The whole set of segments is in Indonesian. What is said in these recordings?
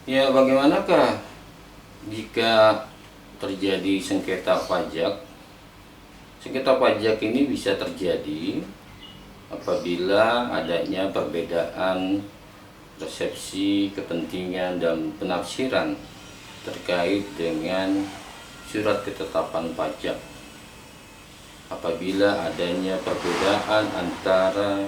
Ya, bagaimanakah jika terjadi sengketa pajak? Sengketa pajak ini bisa terjadi apabila adanya perbedaan persepsi, kepentingan, dan penafsiran terkait dengan surat ketetapan pajak. Apabila adanya perbedaan antara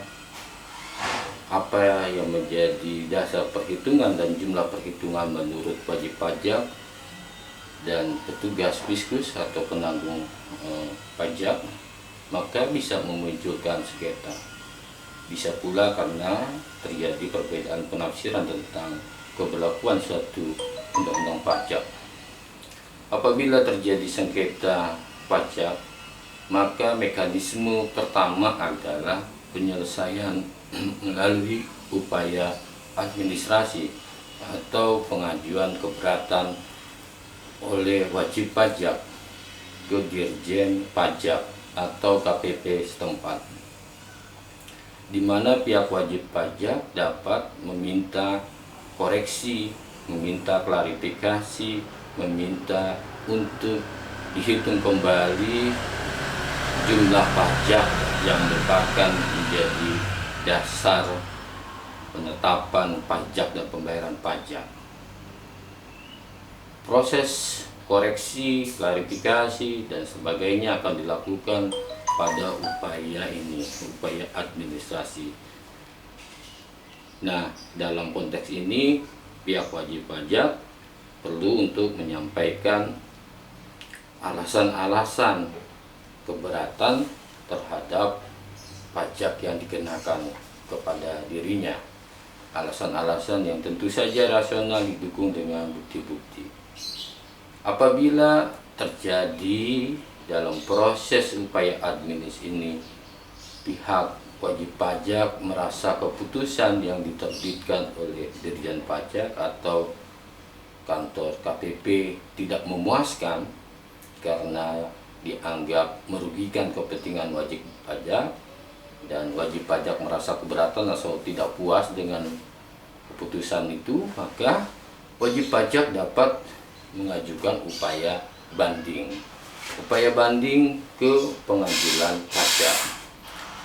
apa yang menjadi dasar perhitungan dan jumlah perhitungan menurut wajib pajak dan petugas fiskus atau penanggung pajak, maka bisa memunculkan sengketa. Bisa pula karena terjadi perbedaan penafsiran tentang keberlakuan suatu undang-undang pajak. Apabila terjadi sengketa pajak, maka mekanisme pertama adalah penyelesaian melalui upaya administrasi atau pengajuan keberatan oleh wajib pajak ke Dirjen Pajak atau KPP setempat, di mana pihak wajib pajak dapat meminta koreksi, meminta klarifikasi, meminta untuk dihitung kembali jumlah pajak yang merupakan menjadi dasar penetapan pajak dan pembayaran pajak. Proses koreksi, klarifikasi, dan sebagainya akan dilakukan pada upaya ini, upaya administrasi. Nah, dalam konteks ini, pihak wajib pajak perlu untuk menyampaikan alasan-alasan keberatan terhadap pajak yang dikenakan kepada dirinya. Alasan-alasan yang tentu saja rasional didukung dengan bukti-bukti. Apabila terjadi dalam proses upaya administrasi ini, pihak wajib pajak merasa keputusan yang diterbitkan oleh Dirjen Pajak atau kantor KPP tidak memuaskan karena dianggap merugikan kepentingan wajib pajak, dan wajib pajak merasa keberatan atau tidak puas dengan keputusan itu, maka wajib pajak dapat mengajukan upaya banding. Upaya banding ke pengadilan pajak.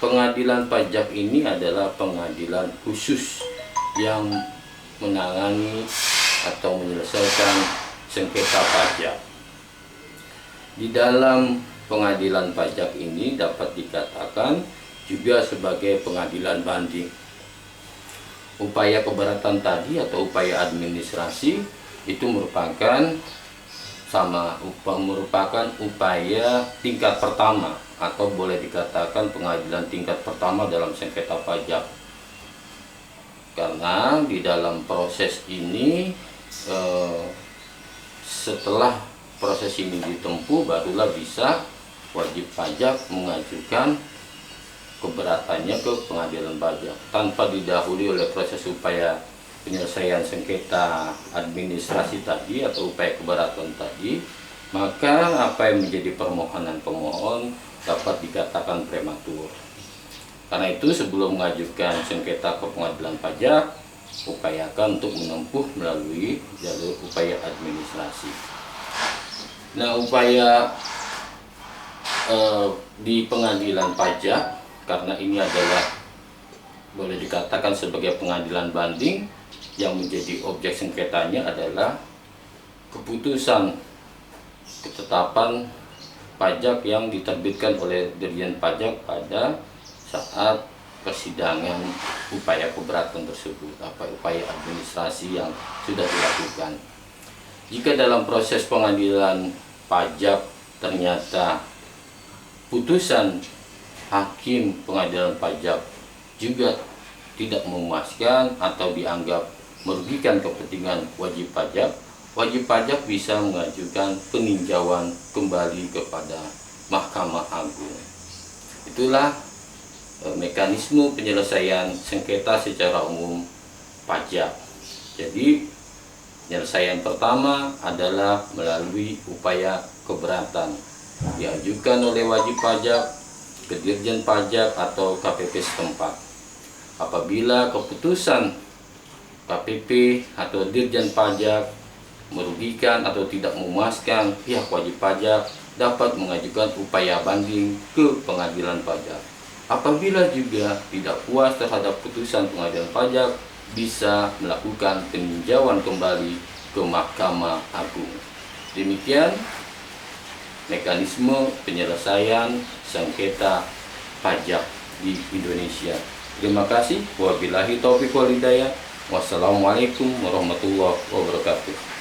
Pengadilan pajak ini adalah pengadilan khusus yang menangani atau menyelesaikan sengketa pajak. Di dalam pengadilan pajak ini dapat dikatakan juga sebagai pengadilan banding. Upaya keberatan tadi atau upaya administrasi itu merupakan upaya tingkat pertama, atau boleh dikatakan pengadilan tingkat pertama dalam sengketa pajak. Karena di dalam proses ini setelah proses ini ditempuh, barulah bisa wajib pajak mengajukan keberatannya ke pengadilan pajak tanpa didahului oleh proses upaya penyelesaian sengketa administrasi tadi atau upaya keberatan tadi. Maka apa yang menjadi permohonan pemohon dapat dikatakan prematur. Karena itu sebelum mengajukan sengketa ke pengadilan pajak, upayakan untuk menempuh melalui jalur upaya administrasi. Nah, upaya di pengadilan pajak, karena ini adalah boleh dikatakan sebagai pengadilan banding, yang menjadi objek sengketanya adalah keputusan ketetapan pajak yang diterbitkan oleh Dirjen Pajak pada saat persidangan upaya keberatan tersebut, upaya administrasi yang sudah dilakukan. Jika dalam proses pengadilan pajak ternyata putusan hakim pengadilan pajak juga tidak memuaskan atau dianggap merugikan kepentingan wajib pajak bisa mengajukan peninjauan kembali kepada Mahkamah Agung. Itulah mekanisme penyelesaian sengketa secara umum pajak. Jadi penyelesaian pertama adalah melalui upaya keberatan diajukan oleh wajib pajak ke Dirjen Pajak atau KPP setempat. Apabila keputusan KPP atau Dirjen Pajak merugikan atau tidak memuaskan, pihak wajib pajak dapat mengajukan upaya banding ke pengadilan pajak. Apabila juga tidak puas terhadap putusan pengadilan pajak, bisa melakukan peninjauan kembali ke Mahkamah Agung. Demikian mekanisme penyelesaian sengketa pajak di Indonesia. Terima kasih. Wabillahi taufiq wal hidayah. Wassalamualaikum warahmatullahi wabarakatuh.